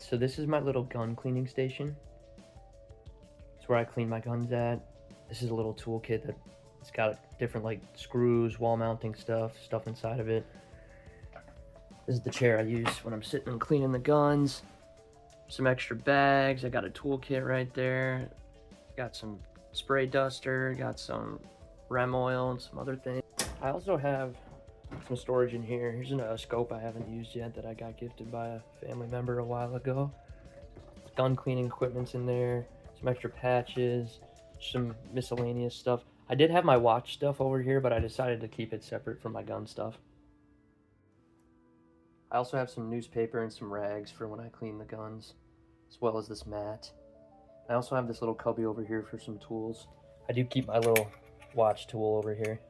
so this is my little gun cleaning station. It's where I clean my guns at. This is a little toolkit that it's got different like screws, wall mounting stuff inside of it. This is the chair I use when I'm sitting and cleaning the guns. Some extra bags. I got a toolkit right there. Got some spray duster, got some rem oil and some other things. I also have some storage in here. Here's a scope I haven't used yet that I got gifted by a family member a while ago. Gun cleaning equipment's in there, some extra patches, some miscellaneous stuff. I did have my watch stuff over here, but I decided to keep it separate from my gun stuff. I also have some newspaper and some rags for when I clean the guns, as well as this mat. I also have this little cubby over here for some tools. I do keep my little watch tool over here.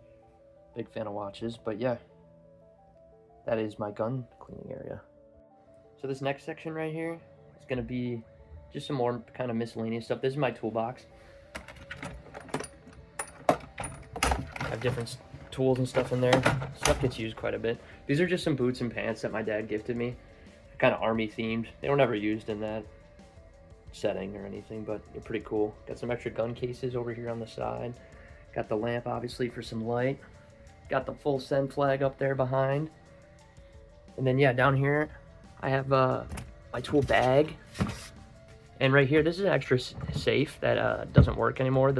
Big fan of watches, but yeah, that is my gun cleaning area. So this next section right here is gonna be just some more kind of miscellaneous stuff. This is my toolbox. I have different tools and stuff in there. Stuff gets used quite a bit. These are just some boots and pants that my dad gifted me. Kind of army themed. They were never used in that setting or anything, but they're pretty cool. Got some extra gun cases over here on the side. Got the lamp obviously for some light. Got the full send flag up there behind. And then yeah, down here I have my tool bag. And right here, this is an extra safe that doesn't work anymore.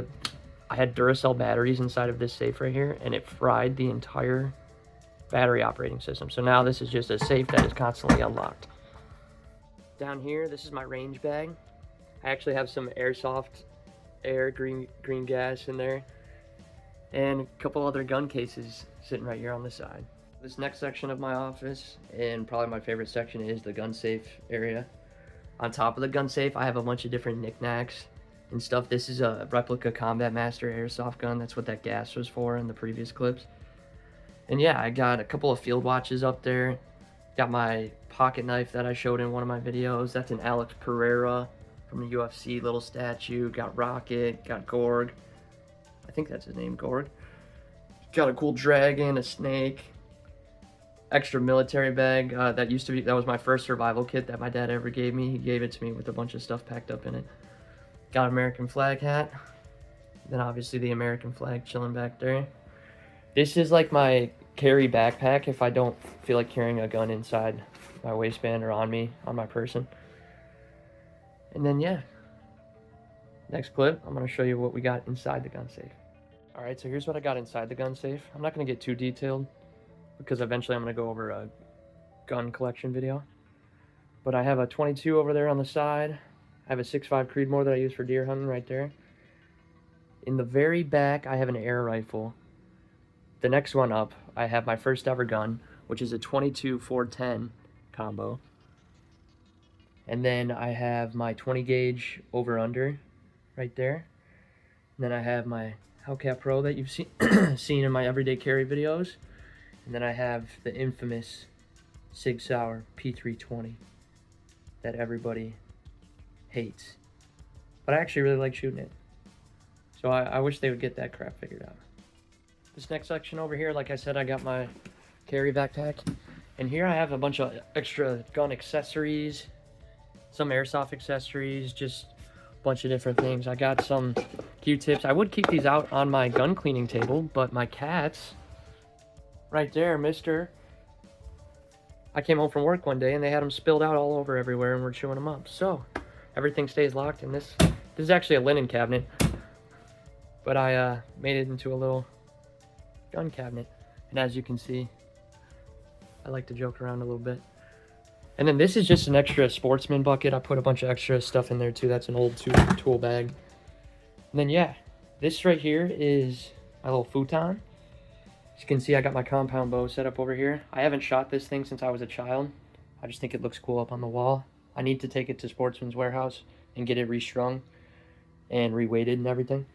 I had Duracell batteries inside of this safe right here, and it fried the entire battery operating system. So now this is just a safe that is constantly unlocked. Down here, this is my range bag. I actually have some airsoft air green gas in there, and a couple other gun cases sitting right here on the side. This next section of my office, and probably my favorite section, is the gun safe area. On top of the gun safe, I have a bunch of different knickknacks and stuff. This is a replica Combat Master airsoft gun. That's what that gas was for in the previous clips. And yeah, I got a couple of field watches up there. Got my pocket knife that I showed in one of my videos. That's an Alex Pereira from the UFC little statue. Got Rocket, got Gorg. I think that's his name, Gorg. Got a cool dragon, a snake. Extra military bag. That was my first survival kit that my dad ever gave me. He gave it to me with a bunch of stuff packed up in it. Got an American flag hat. Then obviously the American flag chilling back there. This is like my carry backpack if I don't feel like carrying a gun inside my waistband or on me, on my person. And then yeah, next clip, I'm gonna show you what we got inside the gun safe. All right, so here's what I got inside the gun safe. I'm not gonna get too detailed because eventually I'm gonna go over a gun collection video. But I have a 22 over there on the side. I have a 6.5 Creedmoor that I use for deer hunting right there. In the very back, I have an air rifle. The next one up, I have my first ever gun, which is a 22 410 combo. And then I have my 20 gauge over under right there. And then I have my Hellcat Pro that you've seen in my everyday carry videos. And then I have the infamous Sig Sauer P320 that everybody hates. But I actually really like shooting it. So I wish they would get that crap figured out. This next section over here, like I said, I got my carry backpack. And here I have a bunch of extra gun accessories, some airsoft accessories, just a bunch of different things. I got some Q-tips. I would keep these out on my gun cleaning table, but my cats, right there, mister. I came home from work one day and they had them spilled out all over everywhere and we're chewing them up. So everything stays locked in this. This is actually a linen cabinet, but I made it into a little gun cabinet. And as you can see, I like to joke around a little bit. And then this is just an extra sportsman bucket. I put a bunch of extra stuff in there too. That's an old tool bag. And then yeah, this right here is my little futon. As you can see, I got my compound bow set up over here. I haven't shot this thing since I was a child. I just think it looks cool up on the wall. I need to take it to Sportsman's Warehouse and get it restrung and reweighted and everything.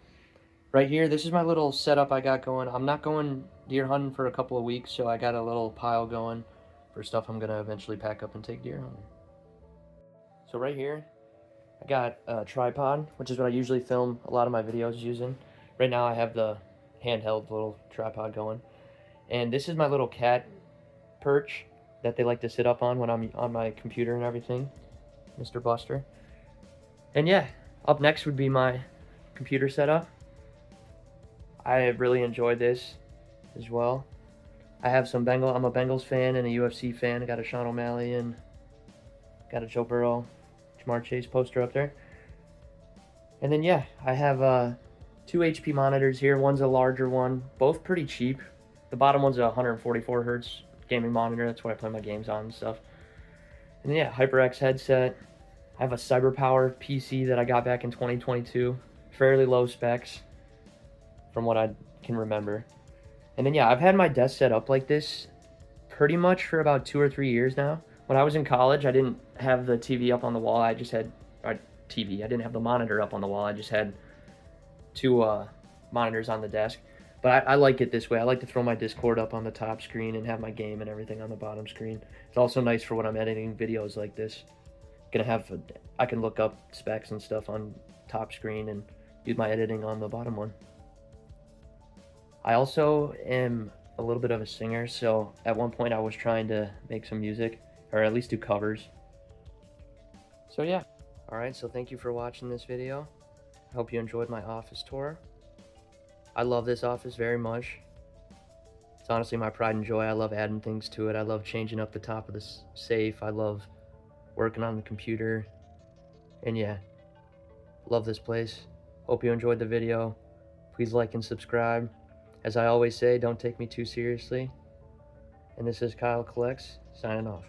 Right here, this is my little setup I got going. I'm not going deer hunting for a couple of weeks, so I got a little pile going for stuff I'm gonna eventually pack up and take deer hunting. So right here, I got a tripod, which is what I usually film a lot of my videos using. Right now I have the handheld little tripod going. And this is my little cat perch that they like to sit up on when I'm on my computer and everything. Mr. Buster. And yeah, up next would be my computer setup. I really enjoyed this as well. I have some I'm a Bengals fan and a UFC fan. I got a Sean O'Malley and got a Joe Burrow, Jamar Chase poster up there. And then yeah, I have 2 HP monitors here. One's a larger one, both pretty cheap. The bottom one's a 144 hertz gaming monitor. That's what I play my games on and stuff. And then yeah, HyperX headset. I have a CyberPower PC that I got back in 2022. Fairly low specs from what I can remember. And then yeah, I've had my desk set up like this pretty much for about 2 or 3 years now. When I was in college, I didn't have the TV up on the wall. I just had TV. I didn't have the monitor up on the wall. I just had 2 monitors on the desk. But I like it this way. I like to throw my Discord up on the top screen and have my game and everything on the bottom screen. It's also nice for when I'm editing videos like this. I can look up specs and stuff on top screen and do my editing on the bottom one. I also am a little bit of a singer, so at one point I was trying to make some music, or at least do covers. So yeah. Alright, so thank you for watching this video. I hope you enjoyed my office tour. I love this office very much. It's honestly my pride and joy. I love adding things to it. I love changing up the top of the safe. I love working on the computer. And yeah, love this place. Hope you enjoyed the video. Please like and subscribe. As I always say, don't take me too seriously. And this is Kyle Collects, signing off.